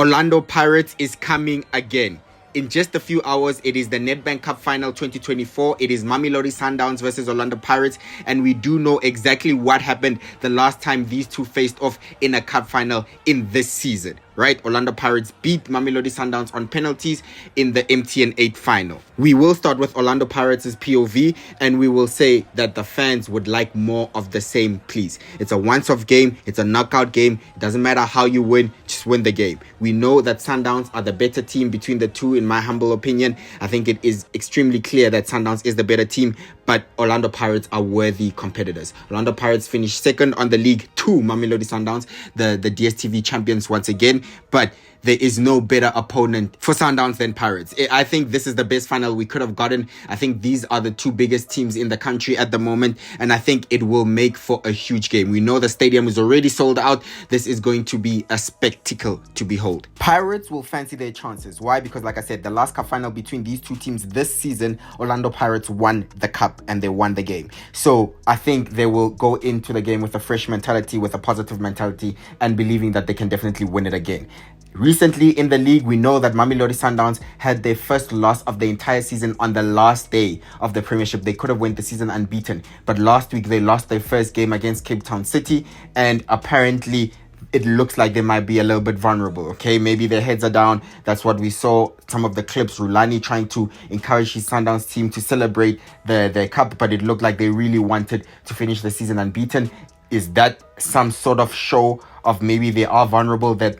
Orlando Pirates is coming again. In just a few hours, it is the Nedbank Cup final 2024. It is Mamelodi Sundowns versus Orlando Pirates. And we do know exactly what happened the last time these two faced off in a cup final in this season. Right? Orlando Pirates beat Mamelodi Sundowns on penalties in the MTN 8 final. We will start with Orlando Pirates' POV, and we will say that the fans would like more of the same, please. It's a once-off game. It's a knockout game. It doesn't matter how you win, just win the game. We know that Sundowns are the better team between the two, in my humble opinion. I think it is extremely clear that Sundowns is the better team, but Orlando Pirates are worthy competitors. Orlando Pirates finished second on the league to Mamelodi Sundowns, the DSTV champions once again. But there is no better opponent for Sundowns than Pirates. I think this is the best final we could have gotten. I think these are the two biggest teams in the country at the moment, and I think it will make for a huge game. We know the stadium is already sold out. This is going to be a spectacle to behold. Pirates will fancy their chances. Why? Because like I said, the last cup final between these two teams this season, Orlando Pirates won the cup and they won the game. So I think they will go into the game with a fresh mentality, with a positive mentality, and believing that they can definitely win it again. Recently in the league, we know that Mamelodi Sundowns had their first loss of the entire season on the last day of the Premiership. They could have went the season unbeaten, but last week they lost their first game against Cape Town City, and apparently it looks like they might be a little bit vulnerable. Okay, maybe their heads are down. That's what we saw. Some of the clips, Rulani trying to encourage his Sundowns team to celebrate their cup, but it looked like they really wanted to finish the season unbeaten. Is that some sort of show of maybe they are vulnerable, that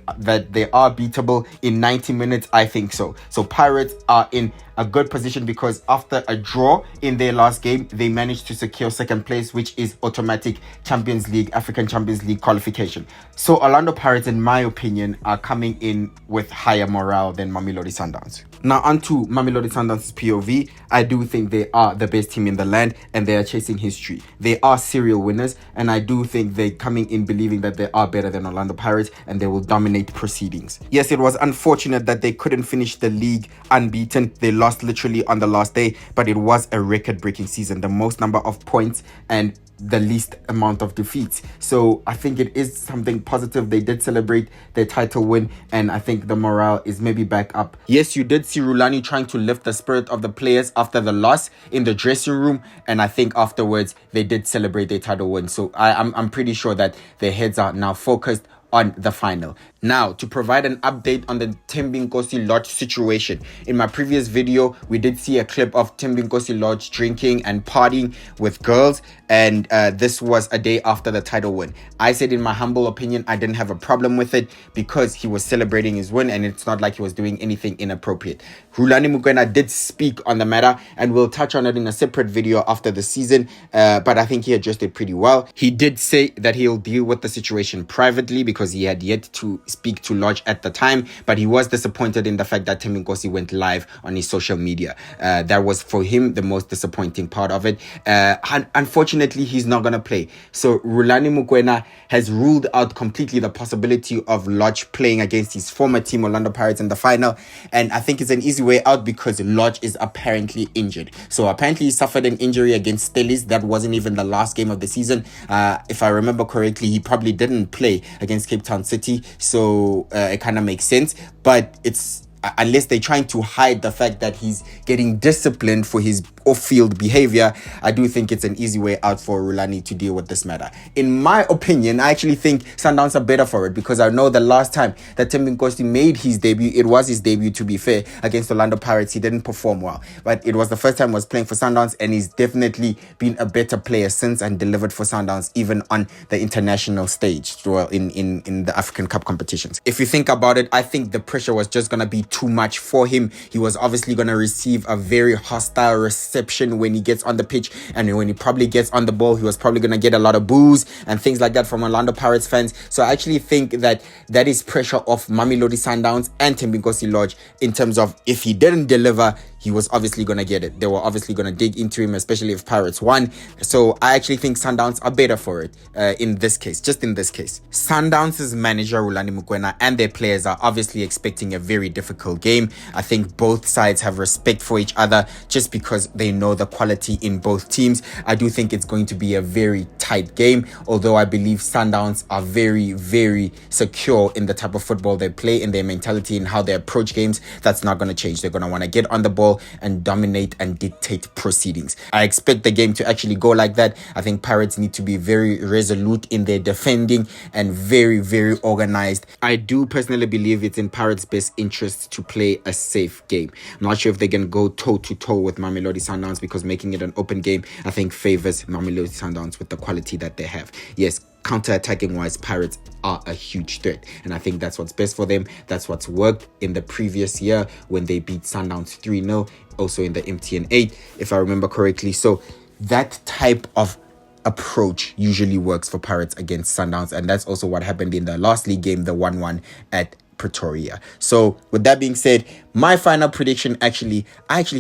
they are beatable in 90 minutes? I think so. So Pirates are in a good position because after a draw in their last game, they managed to secure second place, which is automatic Champions League, African Champions League qualification. So Orlando Pirates, in my opinion, are coming in with higher morale than Mamelodi Sundowns. Now onto Mamelodi Sundowns' POV. I do think they are the best team in the land and they are chasing history. They are serial winners, and I do think they're coming in believing that they are better than Orlando Pirates and they will dominate proceedings. Yes, it was unfortunate that they couldn't finish the league unbeaten. They lost literally on the last day, but it was a record-breaking season, the most number of points and the least amount of defeats. So I think it is something positive. They did celebrate their title win, and I think the morale is maybe back up. Yes, you did see Rulani trying to lift the spirit of the players after the loss in the dressing room, and I think afterwards they did celebrate their title win. So I'm pretty sure that their heads are now focused on the final. Now, to provide an update on the Thembinkosi Lodge situation. In my previous video, we did see a clip of Thembinkosi Lodge drinking and partying with girls, and this was a day after the title win. I said, in my humble opinion, I didn't have a problem with it because he was celebrating his win and it's not like he was doing anything inappropriate. Rulani Mokoena did speak on the matter, and we'll touch on it in a separate video after the season, but I think he addressed it pretty well. He did say that he'll deal with the situation privately because he had yet to speak to Lodge at the time, but he was disappointed in the fact that Thembinkosi went live on his social media. That was for him the most disappointing part of it. Unfortunately, he's not going to play. So Rulani Mokoena has ruled out completely the possibility of Lodge playing against his former team, Orlando Pirates, in the final. And I think it's an easy way out because Lodge is apparently injured. So apparently he suffered an injury against Stellies. That wasn't even the last game of the season. If I remember correctly, he probably didn't play against Cape Town City. So it kind of makes sense. But it's unless they're trying to hide the fact that he's getting disciplined for his off-field behavior, I do think it's an easy way out for Rulani to deal with this matter. In my opinion, I actually think Sundowns are better for it because I know the last time that Thembinkosi made his debut, it was his debut, to be fair, against Orlando Pirates. He didn't perform well, but it was the first time he was playing for Sundowns, and he's definitely been a better player since and delivered for Sundowns even on the international stage, well, in the African Cup competitions. If you think about it, I think the pressure was just going to be too much for him. He was obviously going to receive a very hostile reception when he gets on the pitch, and when he probably gets on the ball, he was probably going to get a lot of boos and things like that from Orlando Pirates fans. So I actually think that is pressure off Mamelodi Sundowns and Thembinkosi Lodge in terms of if he didn't deliver, he was obviously going to get it. They were obviously going to dig into him, especially if Pirates won. So I actually think Sundowns are better for it in this case, just in this case. Sundowns' manager, Rulani Mukwena, and their players are obviously expecting a very difficult game. I think both sides have respect for each other just because they know the quality in both teams. I do think it's going to be a very tight game, although I believe Sundowns are very, very secure in the type of football they play, in their mentality, and how they approach games. That's not going to change. They're going to want to get on the ball and dominate and dictate proceedings. I expect the game to actually go like that. I think Pirates need to be very resolute in their defending and very, very organized. I do personally believe it's in Pirates' best interest to play a safe game. I'm not sure if they can go toe-to-toe with Mamelodi Sundowns, because making it an open game, I think, favors Mamelodi Sundowns with the quality that they have. Yes, counter-attacking wise, Pirates are a huge threat, and I think that's what's best for them. That's what's worked in the previous year when they beat Sundowns 3-0, also in the MTN 8, if I remember correctly. So that type of approach usually works for Pirates against Sundowns, and that's also what happened in the last league game, the 1-1 at Pretoria. So with that being said, my final prediction, I actually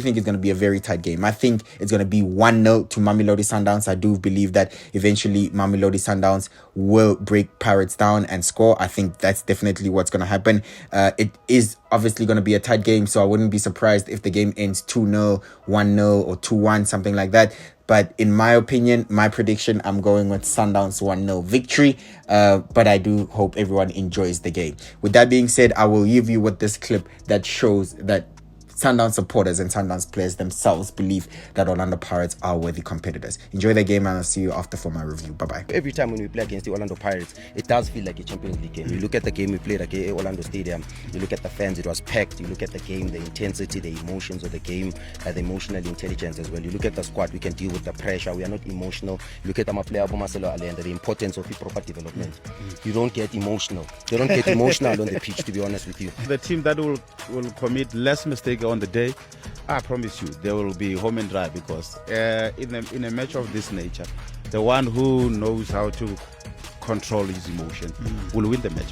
think it's going to be a very tight game. I think it's going to be 1-0 to Mamelodi Sundowns. I do believe that eventually Mamelodi Sundowns will break Pirates down and score. I think that's definitely what's going to happen. It is obviously going to be a tight game, so I wouldn't be surprised if the game ends 2-0, 1-0, or 2-1, something like that. But in my opinion, my prediction, I'm going with Sundowns 1-0 victory. But I do hope everyone enjoys the game. With that being said, I will leave you with this clip that shows that Sundowns supporters and Sundowns players themselves believe that Orlando Pirates are worthy competitors. Enjoy the game, and I'll see you after for my review. Bye-bye. Every time when we play against the Orlando Pirates, it does feel like a Champions League game. You look at the game we played at Orlando Stadium, you look at the fans, it was packed. You look at the game, the intensity, the emotions of the game, the emotional intelligence as well. You look at the squad, we can deal with the pressure. We are not emotional. You look at our player, Marcelo Allende, the importance of proper development. You don't get emotional. They don't get emotional on the pitch, to be honest with you. The team that will commit less mistakes on the day, I promise you, they will be home and dry, because in a match of this nature, the one who knows how to control his emotion will win the match.